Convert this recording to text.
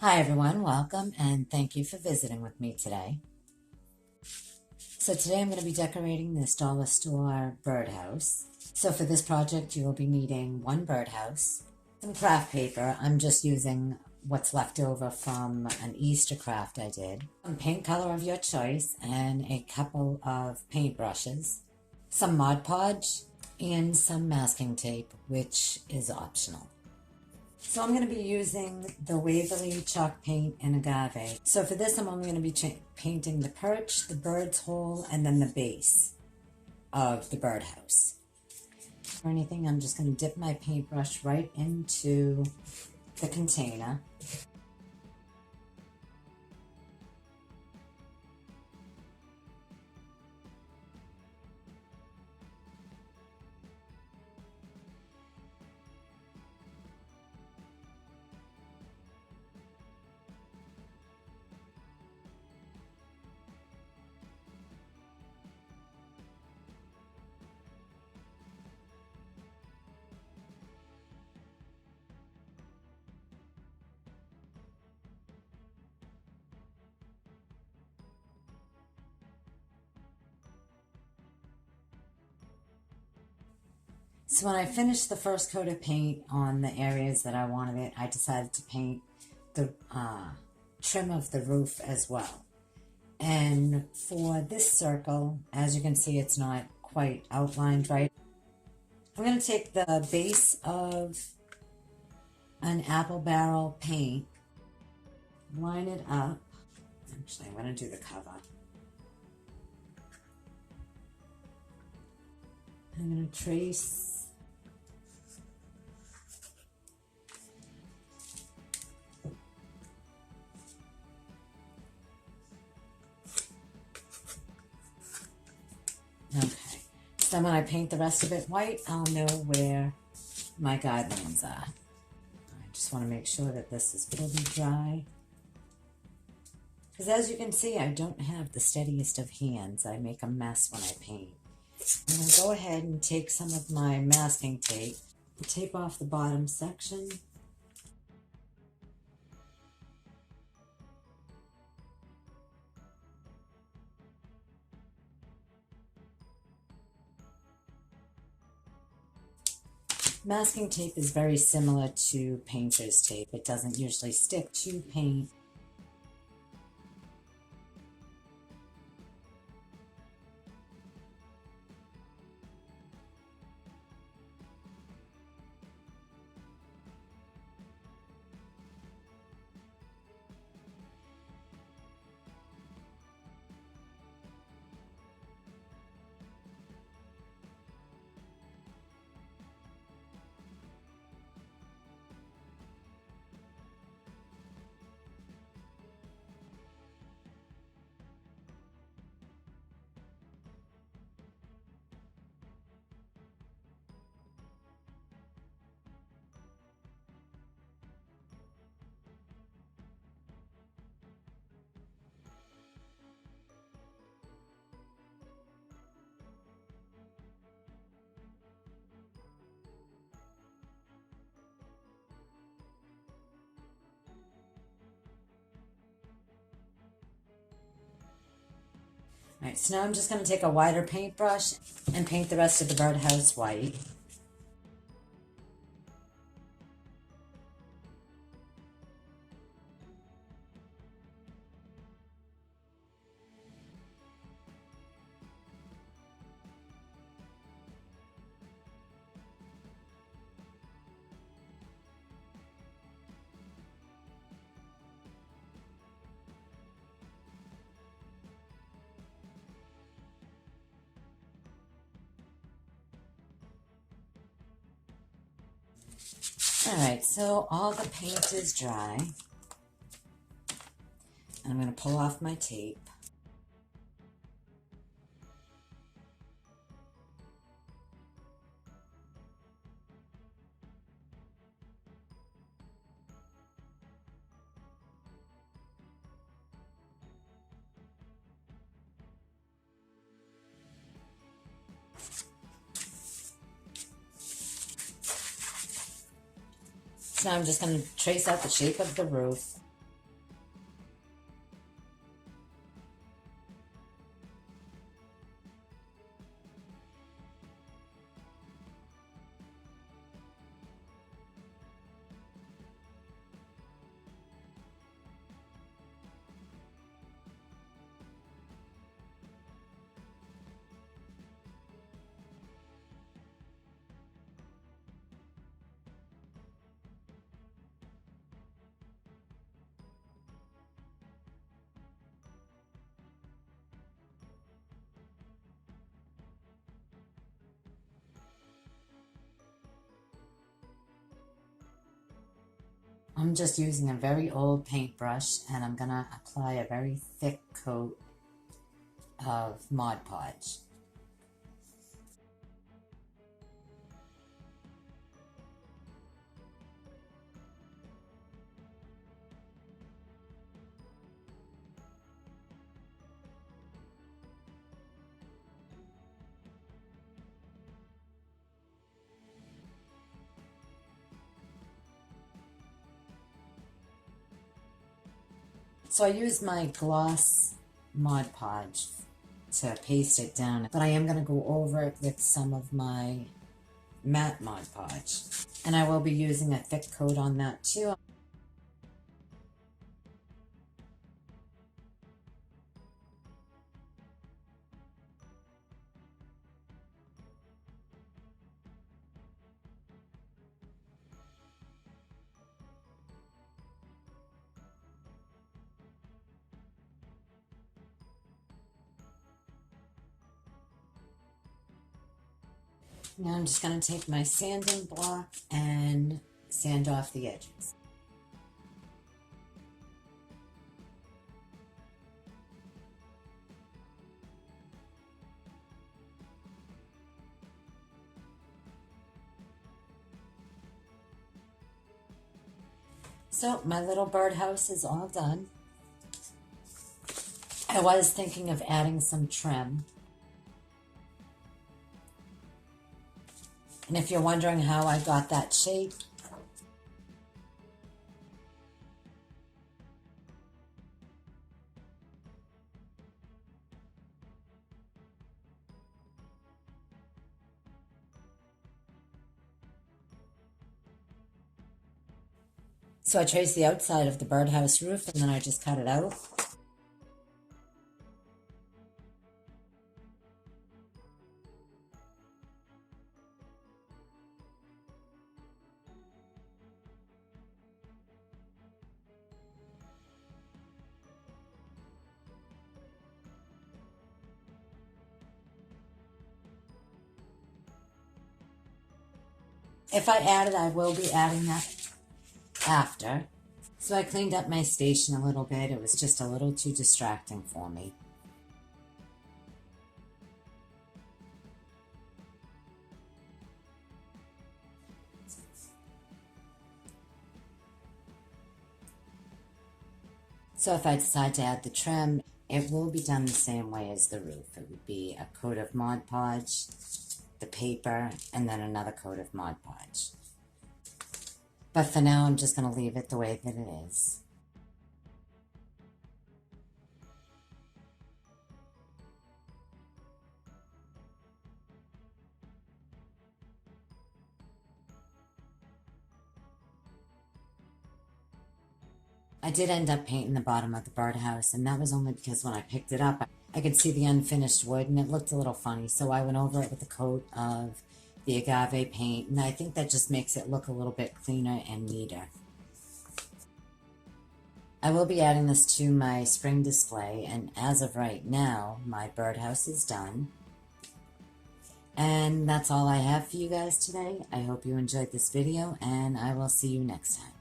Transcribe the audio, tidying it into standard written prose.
Hi everyone, welcome and thank you for visiting with me today. So today I'm going to be decorating this dollar store birdhouse. So for this project you will be needing one birdhouse, some craft paper. I'm just using what's left over from an Easter craft I did, some paint color of your choice, and a couple of paint brushes, some Mod Podge, and some masking tape, which is optional. So I'm going to be using the Waverly chalk paint in agave. So for this I'm only going to be painting the perch, the bird's hole, and then the base of the birdhouse. For anything, I'm just going to dip my paintbrush right into the container. So when I finished the first coat of paint on the areas that I wanted it, I decided to paint the trim of the roof as well. And for this circle, as you can see, it's not quite outlined right. I'm going to take the base of an apple barrel paint, line it up. Actually, I'm going to do the cover. I'm going to trace okay. So when I paint the rest of it white, I'll know where my guidelines are. I just want to make sure that this is fully dry. Because as you can see, I don't have the steadiest of hands. I make a mess when I paint. I'm going to go ahead and take some of my masking tape and tape off the bottom section. Masking tape is very similar to painter's tape. It doesn't usually stick to paint. Alright, so now I'm just going to take a wider paintbrush and paint the rest of the birdhouse white. Alright, so all the paint is dry. And I'm going to pull off my tape. So now I'm just going to trace out the shape of the roof. I'm just using a very old paintbrush, and I'm going to apply a very thick coat of Mod Podge. So I used my gloss Mod Podge to paste it down, but I am going to go over it with some of my matte Mod Podge. And I will be using a thick coat on that too. Now I'm just going to take my sanding block and sand off the edges. So my little birdhouse is all done. I was thinking of adding some trim. And if you're wondering how I got that shape, so I traced the outside of the birdhouse roof and then I just cut it out. If I add it, I will be adding that after. So I cleaned up my station a little bit. It was just a little too distracting for me. So if I decide to add the trim, it will be done the same way as the roof. It would be a coat of Mod Podge, the paper, and then another coat of Mod Podge. But for now, I'm just going to leave it the way that it is. I did end up painting the bottom of the birdhouse, and that was only because when I picked it up, I could see the unfinished wood, and it looked a little funny, so I went over it with a coat of the agave paint, and I think that just makes it look a little bit cleaner and neater. I will be adding this to my spring display, and as of right now, my birdhouse is done. And that's all I have for you guys today. I hope you enjoyed this video, and I will see you next time.